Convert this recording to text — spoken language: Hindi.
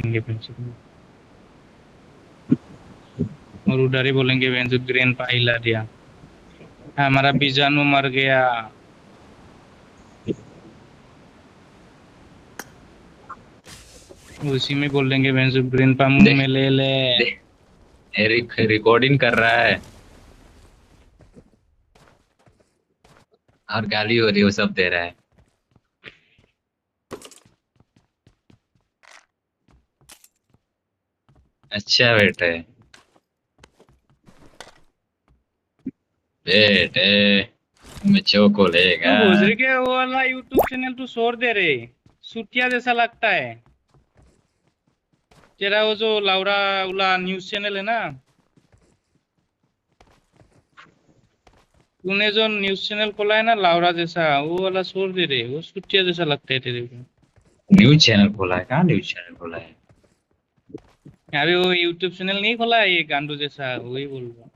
प्रिंसिपल और उधर ही बोलेंगे वेंजो ग्रेन पा हिला दिया, हमारा बीजाणु मर गया। उसी में बोल देंगे वेंजो ग्रेन पा मुंह देख में ले ले। देख, रिकॉर्डिंग कर रहा है और गाली हो रही है, वो सब दे रहा है। अच्छा बेटे, बेटे मैं चोको लेगा। क्यों भोसड़ी के वो वाला यूट्यूब चैनल तू छोड़ दे रे, सुटिया जैसा लगता है तेरा वो जो लाउरा वाला न्यूज चैनल है ना, तूने जो न्यूज चैनल खोला है ना लाउरा जैसा, वो वाला छोड़ दे रे, वो सुटिया जैसा लगता है तेरे को। न्यूज चैनल खोला है? कहाँ न्यूज चैनल खोला है? अरे वो यूट्यूब चैनल नहीं खोला है ये गांडू जैसा, वही बोल रहा हूँ।